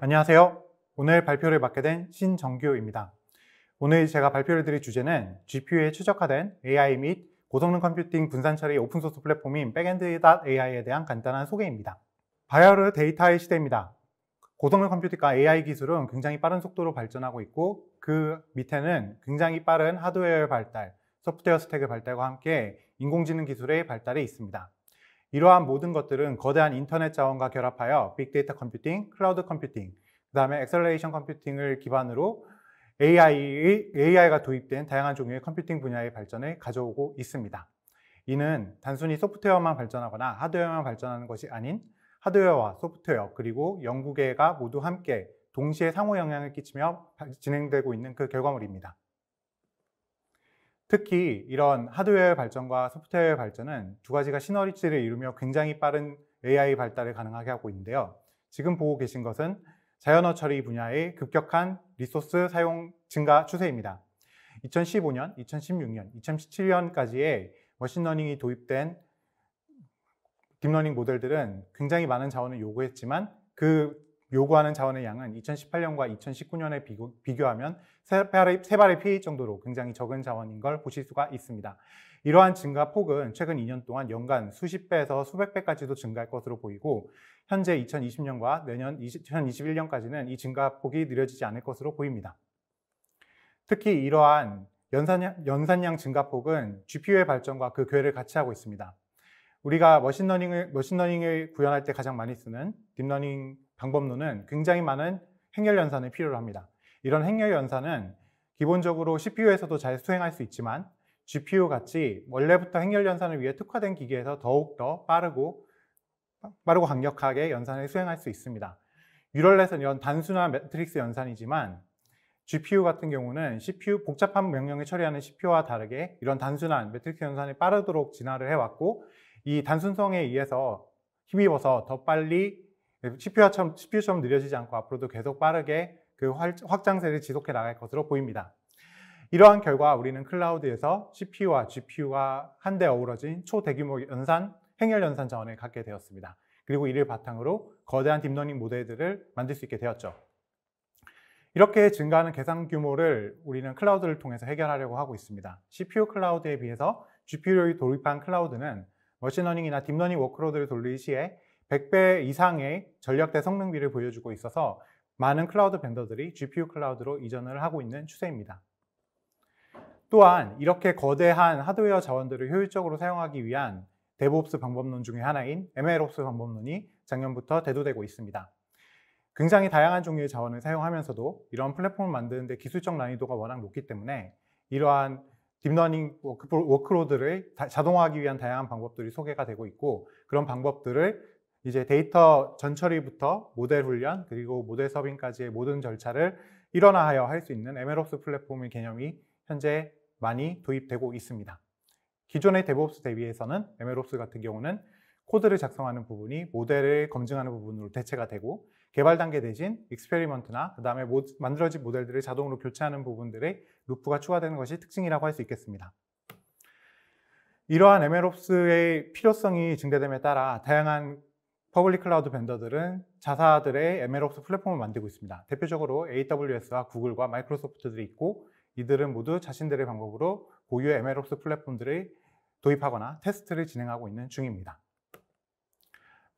안녕하세요. 오늘 발표를 맡게 된 신정규입니다. 오늘 제가 발표를 드릴 주제는 GPU에 최적화된 AI 및 고성능 컴퓨팅 분산 처리 오픈소스 플랫폼인 Backend.ai에 대한 간단한 소개입니다. 바이오르 데이터의 시대입니다. 고성능 컴퓨팅과 AI 기술은 굉장히 빠른 속도로 발전하고 있고 그 밑에는 굉장히 빠른 하드웨어의 발달, 소프트웨어 스택의 발달과 함께 인공지능 기술의 발달이 있습니다. 이러한 모든 것들은 거대한 인터넷 자원과 결합하여 빅데이터 컴퓨팅, 클라우드 컴퓨팅, 그 다음에 엑셀러레이션 컴퓨팅을 기반으로 AI가 도입된 다양한 종류의 컴퓨팅 분야의 발전을 가져오고 있습니다. 이는 단순히 소프트웨어만 발전하거나 하드웨어만 발전하는 것이 아닌 하드웨어와 소프트웨어 그리고 연구계가 모두 함께 동시에 상호 영향을 끼치며 진행되고 있는 그 결과물입니다. 특히 이런 하드웨어의 발전과 소프트웨어의 발전은 두 가지가 시너지를 이루며 굉장히 빠른 AI 발달을 가능하게 하고 있는데요. 지금 보고 계신 것은 자연어 처리 분야의 급격한 리소스 사용 증가 추세입니다. 2015년, 2016년, 2017년까지의 머신러닝이 도입된 딥러닝 모델들은 굉장히 많은 자원을 요구했지만 그 요구하는 자원의 양은 2018년과 2019년에 비교하면 세 발의 피일 정도로 굉장히 적은 자원인 걸 보실 수가 있습니다. 이러한 증가 폭은 최근 2년 동안 연간 수십 배에서 수백 배까지도 증가할 것으로 보이고 현재 2020년과 내년 2021년까지는 이 증가 폭이 느려지지 않을 것으로 보입니다. 특히 이러한 연산량 증가 폭은 GPU의 발전과 그 궤를 같이 하고 있습니다. 우리가 머신러닝을 구현할 때 가장 많이 쓰는 딥러닝 방법론은 굉장히 많은 행렬 연산을 필요로 합니다. 이런 행렬 연산은 기본적으로 CPU에서도 잘 수행할 수 있지만 GPU 같이 원래부터 행렬 연산을 위해 특화된 기기에서 더욱더 빠르고 강력하게 연산을 수행할 수 있습니다. 뉴럴넷은 이런 단순한 매트릭스 연산이지만 GPU 같은 경우는 CPU 복잡한 명령을 처리하는 CPU와 다르게 이런 단순한 매트릭스 연산이 빠르도록 진화를 해왔고 이 단순성에 의해서 힘입어서 더 빨리 CPU처럼 느려지지 않고 앞으로도 계속 빠르게 그 확장세를 지속해 나갈 것으로 보입니다. 이러한 결과 우리는 클라우드에서 CPU와 GPU가 한데 어우러진 초대규모 행렬 연산 자원을 갖게 되었습니다. 그리고 이를 바탕으로 거대한 딥러닝 모델들을 만들 수 있게 되었죠. 이렇게 증가하는 계산 규모를 우리는 클라우드를 통해서 해결하려고 하고 있습니다. CPU 클라우드에 비해서 GPU를 도입한 클라우드는 머신러닝이나 딥러닝 워크로드를 돌릴 시에 100배 이상의 전력대 성능비를 보여주고 있어서 많은 클라우드 벤더들이 GPU 클라우드로 이전을 하고 있는 추세입니다. 또한 이렇게 거대한 하드웨어 자원들을 효율적으로 사용하기 위한 데브옵스 방법론 중에 하나인 MLOps 방법론이 작년부터 대두되고 있습니다. 굉장히 다양한 종류의 자원을 사용하면서도 이런 플랫폼을 만드는데 기술적 난이도가 워낙 높기 때문에 이러한 딥러닝 워크로드를 자동화하기 위한 다양한 방법들이 소개가 되고 있고 그런 방법들을 이제 데이터 전처리부터 모델 훈련 그리고 모델 서빙까지의 모든 절차를 일원화하여 할 수 있는 MLOps 플랫폼의 개념이 현재 많이 도입되고 있습니다. 기존의 DevOps 대비해서는 MLOps 같은 경우는 코드를 작성하는 부분이 모델을 검증하는 부분으로 대체가 되고 개발 단계 대신 익스페리먼트나 그 다음에 만들어진 모델들을 자동으로 교체하는 부분들의 루프가 추가되는 것이 특징이라고 할 수 있겠습니다. 이러한 MLOps의 필요성이 증대됨에 따라 다양한 퍼블릭 클라우드 벤더들은 자사들의 MLOps 플랫폼을 만들고 있습니다. 대표적으로 AWS와 구글과 마이크로소프트들이 있고 이들은 모두 자신들의 방법으로 고유의 MLOps 플랫폼들을 도입하거나 테스트를 진행하고 있는 중입니다.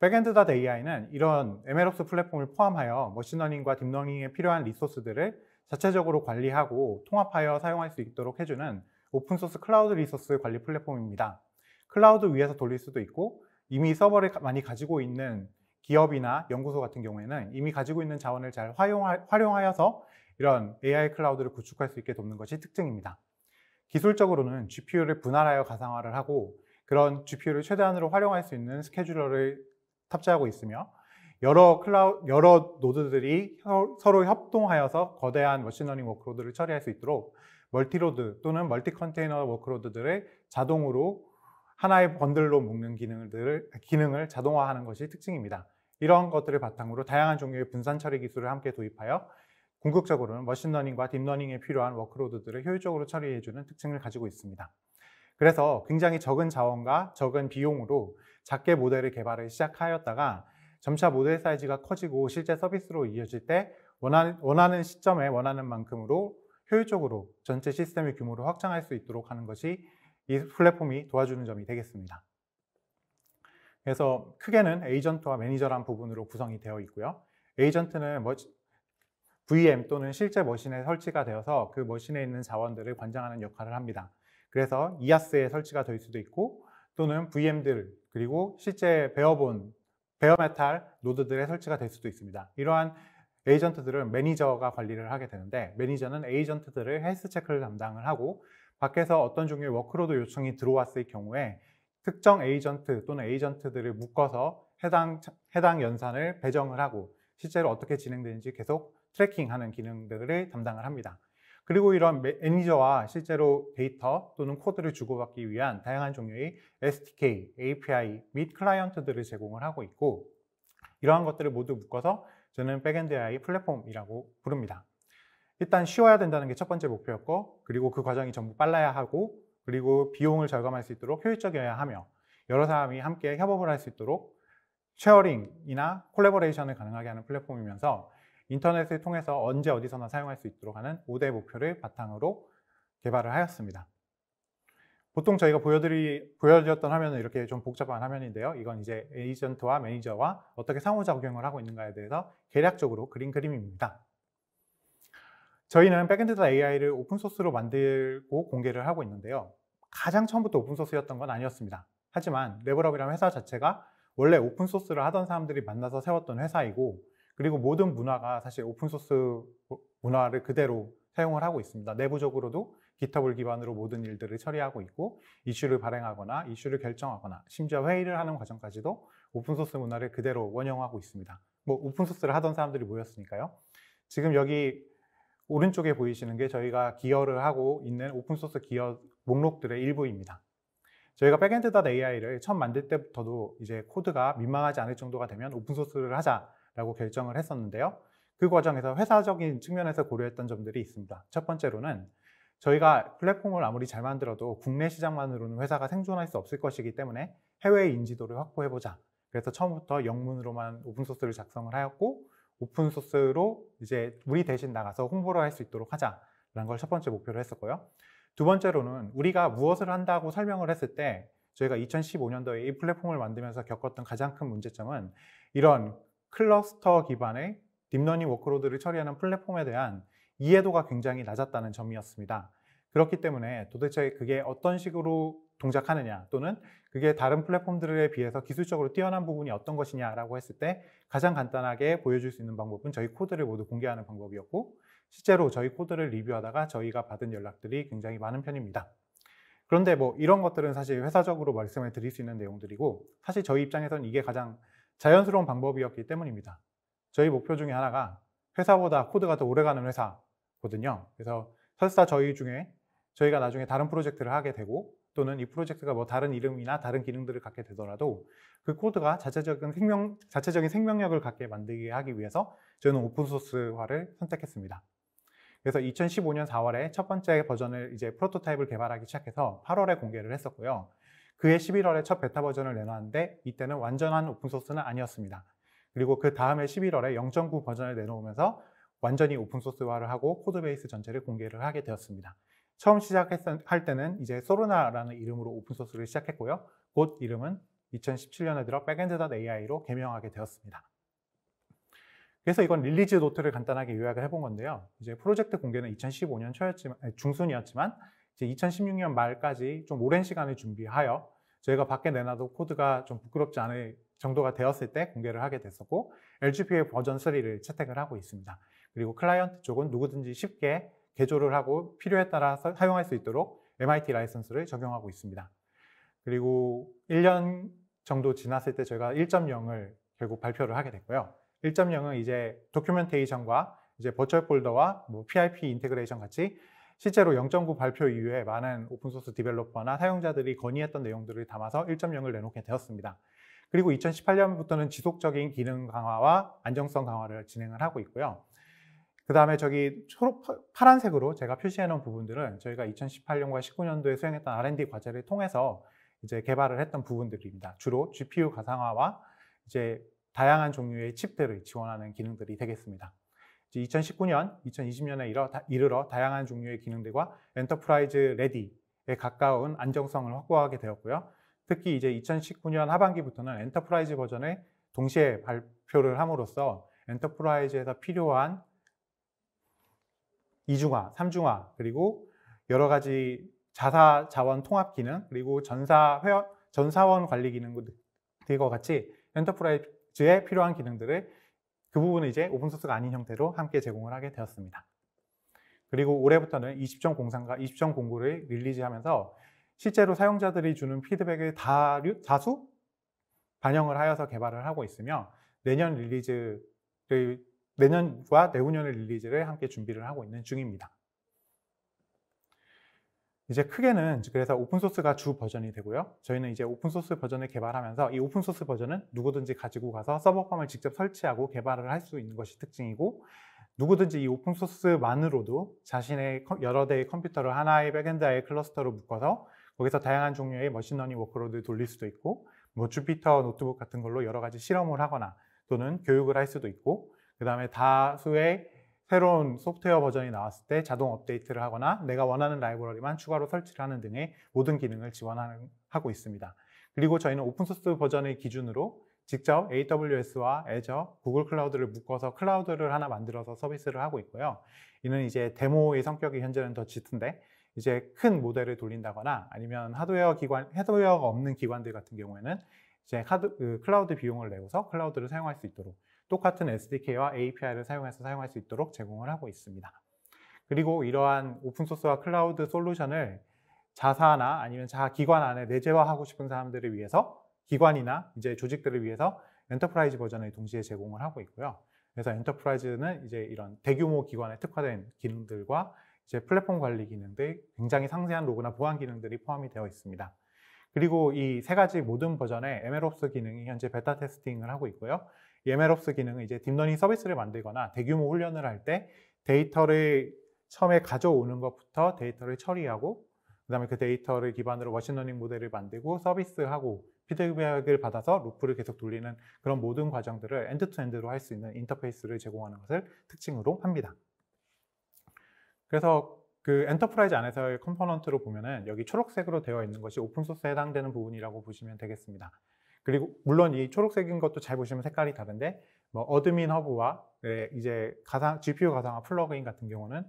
Backend.ai는 이런 MLOps 플랫폼을 포함하여 머신러닝과 딥러닝에 필요한 리소스들을 자체적으로 관리하고 통합하여 사용할 수 있도록 해주는 오픈소스 클라우드 리소스 관리 플랫폼입니다. 클라우드 위에서 돌릴 수도 있고 이미 서버를 많이 가지고 있는 기업이나 연구소 같은 경우에는 이미 가지고 있는 자원을 잘 활용하여서 이런 AI 클라우드를 구축할 수 있게 돕는 것이 특징입니다. 기술적으로는 GPU를 분할하여 가상화를 하고 그런 GPU를 최대한으로 활용할 수 있는 스케줄러를 탑재하고 있으며 여러 노드들이 서로 협동하여서 거대한 머신러닝 워크로드를 처리할 수 있도록 멀티로드 또는 멀티 컨테이너 워크로드들을 자동으로 하나의 번들로 묶는 기능을 자동화하는 것이 특징입니다. 이런 것들을 바탕으로 다양한 종류의 분산 처리 기술을 함께 도입하여 궁극적으로는 머신러닝과 딥러닝에 필요한 워크로드들을 효율적으로 처리해주는 특징을 가지고 있습니다. 그래서 굉장히 적은 자원과 적은 비용으로 작게 모델을 개발을 시작하였다가 점차 모델 사이즈가 커지고 실제 서비스로 이어질 때 원하는 시점에 원하는 만큼으로 효율적으로 전체 시스템의 규모를 확장할 수 있도록 하는 것이 이 플랫폼이 도와주는 점이 되겠습니다. 그래서 크게는 에이전트와 매니저라는 부분으로 구성이 되어 있고요. 에이전트는 VM 또는 실제 머신에 설치가 되어서 그 머신에 있는 자원들을 관장하는 역할을 합니다. 그래서 이아스에 설치가 될 수도 있고 또는 VM들 그리고 실제 베어메탈 노드들에 설치가 될 수도 있습니다. 이러한 에이전트들은 매니저가 관리를 하게 되는데 매니저는 에이전트들을 헬스 체크를 담당을 하고 밖에서 어떤 종류의 워크로드 요청이 들어왔을 경우에 특정 에이전트 또는 에이전트들을 묶어서 해당 연산을 배정을 하고 실제로 어떻게 진행되는지 계속 트래킹하는 기능들을 담당을 합니다. 그리고 이런 매니저와 실제로 데이터 또는 코드를 주고받기 위한 다양한 종류의 SDK, API 및 클라이언트들을 제공을 하고 있고 이러한 것들을 모두 묶어서 저는 백엔드 AI 플랫폼이라고 부릅니다. 일단 쉬워야 된다는 게 첫 번째 목표였고 그리고 그 과정이 전부 빨라야 하고 그리고 비용을 절감할 수 있도록 효율적이어야 하며 여러 사람이 함께 협업을 할 수 있도록 쉐어링이나 콜래버레이션을 가능하게 하는 플랫폼이면서 인터넷을 통해서 언제 어디서나 사용할 수 있도록 하는 5대 목표를 바탕으로 개발을 하였습니다. 보통 저희가 보여드렸던 화면은 이렇게 좀 복잡한 화면인데요. 이건 이제 에이전트와 매니저와 어떻게 상호작용을 하고 있는가에 대해서 개략적으로 그린 그림입니다. 저희는 백엔드 AI를 오픈소스로 만들고 공개를 하고 있는데요. 가장 처음부터 오픈소스였던 건 아니었습니다. 하지만 레벨업이라는 회사 자체가 원래 오픈소스를 하던 사람들이 만나서 세웠던 회사이고 그리고 모든 문화가 사실 오픈소스 문화를 그대로 사용을 하고 있습니다. 내부적으로도 GitHub을 기반으로 모든 일들을 처리하고 있고 이슈를 발행하거나 이슈를 결정하거나 심지어 회의를 하는 과정까지도 오픈소스 문화를 그대로 원용하고 있습니다. 오픈소스를 하던 사람들이 모였으니까요. 지금 여기 오른쪽에 보이시는 게 저희가 기여를 하고 있는 오픈소스 기여 목록들의 일부입니다. 저희가 백엔드.ai를 처음 만들 때부터도 이제 코드가 민망하지 않을 정도가 되면 오픈소스를 하자라고 결정을 했었는데요. 그 과정에서 회사적인 측면에서 고려했던 점들이 있습니다. 첫 번째로는 저희가 플랫폼을 아무리 잘 만들어도 국내 시장만으로는 회사가 생존할 수 없을 것이기 때문에 해외 인지도를 확보해보자. 그래서 처음부터 영문으로만 오픈소스를 작성을 하였고 오픈소스로 이제 우리 대신 나가서 홍보를 할 수 있도록 하자라는 걸 첫 번째 목표로 했었고요. 두 번째로는 우리가 무엇을 한다고 설명을 했을 때 저희가 2015년도에 이 플랫폼을 만들면서 겪었던 가장 큰 문제점은 이런 클러스터 기반의 딥러닝 워크로드를 처리하는 플랫폼에 대한 이해도가 굉장히 낮았다는 점이었습니다. 그렇기 때문에 도대체 그게 어떤 식으로 동작하느냐 또는 그게 다른 플랫폼들에 비해서 기술적으로 뛰어난 부분이 어떤 것이냐라고 했을 때 가장 간단하게 보여줄 수 있는 방법은 저희 코드를 모두 공개하는 방법이었고 실제로 저희 코드를 리뷰하다가 저희가 받은 연락들이 굉장히 많은 편입니다. 그런데 이런 것들은 사실 회사적으로 말씀을 드릴 수 있는 내용들이고 사실 저희 입장에서는 이게 가장 자연스러운 방법이었기 때문입니다. 저희 목표 중에 하나가 회사보다 코드가 더 오래가는 회사거든요. 그래서 설사 저희 중에 저희가 나중에 다른 프로젝트를 하게 되고 또는 이 프로젝트가 다른 이름이나 다른 기능들을 갖게 되더라도 그 코드가 자체적인 생명력을 갖게 만들게 하기 위해서 저는 오픈소스화를 선택했습니다. 그래서 2015년 4월에 첫 번째 버전을 이제 프로토타입을 개발하기 시작해서 8월에 공개를 했었고요. 그해 11월에 첫 베타 버전을 내놨는데 이때는 완전한 오픈소스는 아니었습니다. 그리고 그 다음에 11월에 0.9 버전을 내놓으면서 완전히 오픈소스화를 하고 코드베이스 전체를 공개를 하게 되었습니다. 처음 시작할 때는 이제 소르나라는 이름으로 오픈소스를 시작했고요. 곧 이름은 2017년에 들어 백엔드.ai로 개명하게 되었습니다. 그래서 이건 릴리즈 노트를 간단하게 요약을 해본 건데요. 이제 프로젝트 공개는 2015년 중순이었지만 이제 2016년 말까지 좀 오랜 시간을 준비하여 저희가 밖에 내놔도 코드가 좀 부끄럽지 않을 정도가 되었을 때 공개를 하게 됐었고 LGPA 버전 3를 채택을 하고 있습니다. 그리고 클라이언트 쪽은 누구든지 쉽게 개조를 하고 필요에 따라 사용할 수 있도록 MIT 라이선스를 적용하고 있습니다. 그리고 1년 정도 지났을 때 저희가 1.0을 결국 발표를 하게 됐고요. 1.0은 이제 도큐멘테이션과 이제 버추얼 폴더와 PIP 인테그레이션 같이 실제로 0.9 발표 이후에 많은 오픈소스 디벨로퍼나 사용자들이 건의했던 내용들을 담아서 1.0을 내놓게 되었습니다. 그리고 2018년부터는 지속적인 기능 강화와 안정성 강화를 진행을 하고 있고요. 그 다음에 저기 파란색으로 제가 표시해 놓은 부분들은 저희가 2018년과 19년도에 수행했던 R&D 과제를 통해서 이제 개발을 했던 부분들입니다. 주로 GPU 가상화와 이제 다양한 종류의 칩들을 지원하는 기능들이 되겠습니다. 2019년, 2020년에 이르러 다양한 종류의 기능들과 엔터프라이즈 레디에 가까운 안정성을 확보하게 되었고요. 특히 이제 2019년 하반기부터는 엔터프라이즈 버전을 동시에 발표를 함으로써 엔터프라이즈에서 필요한 이중화, 삼중화, 그리고 여러 가지 자사 자원 통합 기능, 그리고 전사원 관리 기능들과 같이 엔터프라이즈에 필요한 기능들을 그 부분은 이제 오픈소스가 아닌 형태로 함께 제공을 하게 되었습니다. 그리고 올해부터는 20.03과 20.09를 릴리즈하면서 실제로 사용자들이 주는 피드백을 다수 반영을 하여서 개발을 하고 있으며 내년과 내후년의 릴리즈를 함께 준비를 하고 있는 중입니다. 이제 크게는 그래서 오픈소스가 주 버전이 되고요. 저희는 이제 오픈소스 버전을 개발하면서 이 오픈소스 버전은 누구든지 가지고 가서 서버팜을 직접 설치하고 개발을 할 수 있는 것이 특징이고, 누구든지 이 오픈소스만으로도 자신의 여러 대의 컴퓨터를 하나의 백엔드의 클러스터로 묶어서 거기서 다양한 종류의 머신러닝 워크로드를 돌릴 수도 있고, 뭐 주피터 노트북 같은 걸로 여러 가지 실험을 하거나 또는 교육을 할 수도 있고, 그 다음에 다수의 새로운 소프트웨어 버전이 나왔을 때 자동 업데이트를 하거나 내가 원하는 라이브러리만 추가로 설치를 하는 등의 모든 기능을 지원하고 있습니다. 그리고 저희는 오픈소스 버전을 기준으로 직접 AWS와 애저, 구글 클라우드를 묶어서 클라우드를 하나 만들어서 서비스를 하고 있고요. 이는 이제 데모의 성격이 현재는 더 짙은데, 이제 큰 모델을 돌린다거나 아니면 하드웨어가 없는 기관들 같은 경우에는 이제 클라우드 비용을 내고서 클라우드를 사용할 수 있도록 똑같은 SDK와 API를 사용해서 사용할 수 있도록 제공을 하고 있습니다. 그리고 이러한 오픈소스와 클라우드 솔루션을 자사나 아니면 자사 기관 안에 내재화하고 싶은 사람들을 위해서, 기관이나 이제 조직들을 위해서 엔터프라이즈 버전을 동시에 제공을 하고 있고요. 그래서 엔터프라이즈는 이제 이런 대규모 기관에 특화된 기능들과 이제 플랫폼 관리 기능들, 굉장히 상세한 로그나 보안 기능들이 포함이 되어 있습니다. 그리고 이 세 가지 모든 버전의 MLOps 기능이 현재 베타 테스팅을 하고 있고요. 이 MLOps 기능은 이제 딥러닝 서비스를 만들거나 대규모 훈련을 할 때 데이터를 처음에 가져오는 것부터 데이터를 처리하고, 그 다음에 그 데이터를 기반으로 머신러닝 모델을 만들고 서비스하고 피드백을 받아서 루프를 계속 돌리는 그런 모든 과정들을 엔드투엔드로 할 수 있는 인터페이스를 제공하는 것을 특징으로 합니다. 그래서 그 엔터프라이즈 안에서의 컴포넌트로 보면은 여기 초록색으로 되어 있는 것이 오픈소스에 해당되는 부분이라고 보시면 되겠습니다. 그리고 물론 이 초록색인 것도 잘 보시면 색깔이 다른데, 뭐 어드민 허브와 이제 GPU 가상화 플러그인 같은 경우는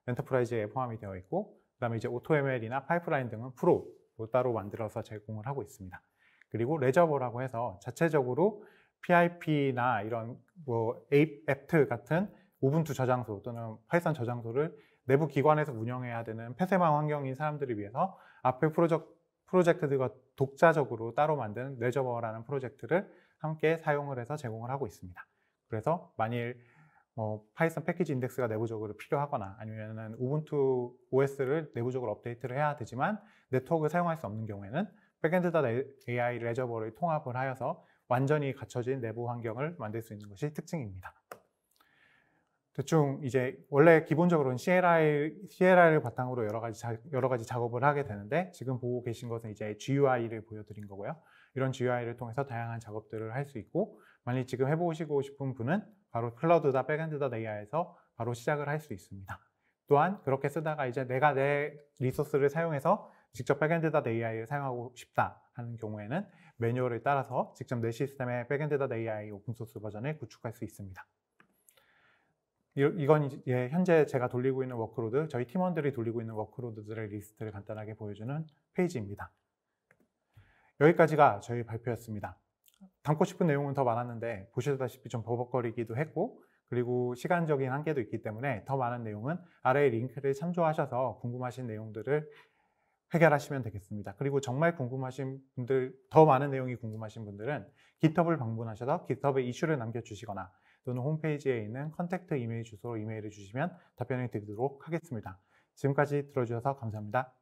엔터프라이즈에 포함이 되어 있고, 그다음에 이제 AutoML이나 파이프라인 등은 프로로 따로 만들어서 제공을 하고 있습니다. 그리고 레저버라고 해서 자체적으로 PIP나 이런 뭐 apt 같은 우분투 저장소 또는 파이썬 저장소를 내부 기관에서 운영해야 되는 폐쇄망 환경인 사람들을 위해서 앞에 프로젝트들과 독자적으로 따로 만든 레저버라는 프로젝트를 함께 사용을 해서 제공을 하고 있습니다. 그래서 만일 파이썬 패키지 인덱스가 내부적으로 필요하거나 아니면 우분투 OS를 내부적으로 업데이트를 해야 되지만 네트워크를 사용할 수 없는 경우에는 백엔드.ai 레저버를 통합을 하여서 완전히 갖춰진 내부 환경을 만들 수 있는 것이 특징입니다. 대충 이제 원래 기본적으로는 CLI를 바탕으로 여러 가지 작업을 하게 되는데, 지금 보고 계신 것은 이제 GUI를 보여드린 거고요. 이런 GUI를 통해서 다양한 작업들을 할 수 있고, 만약 지금 해보시고 싶은 분은 바로 클라우드다 백엔드.ai에서 바로 시작을 할 수 있습니다. 또한 그렇게 쓰다가 이제 내가 내 리소스를 사용해서 직접 백엔드.ai를 사용하고 싶다 하는 경우에는 매뉴얼을 따라서 직접 내 시스템의 백엔드.ai 오픈소스 버전을 구축할 수 있습니다. 이건 이제 현재 제가 돌리고 있는 워크로드, 저희 팀원들이 돌리고 있는 워크로드들의 리스트를 간단하게 보여주는 페이지입니다. 여기까지가 저희 발표였습니다. 담고 싶은 내용은 더 많았는데 보시다시피 좀 버벅거리기도 했고, 그리고 시간적인 한계도 있기 때문에 더 많은 내용은 아래의 링크를 참조하셔서 궁금하신 내용들을 해결하시면 되겠습니다. 그리고 정말 궁금하신 분들, 더 많은 내용이 궁금하신 분들은 GitHub을 방문하셔서 GitHub에 이슈를 남겨주시거나 또는 홈페이지에 있는 컨택트 이메일 주소로 이메일을 주시면 답변을 드리도록 하겠습니다. 지금까지 들어주셔서 감사합니다.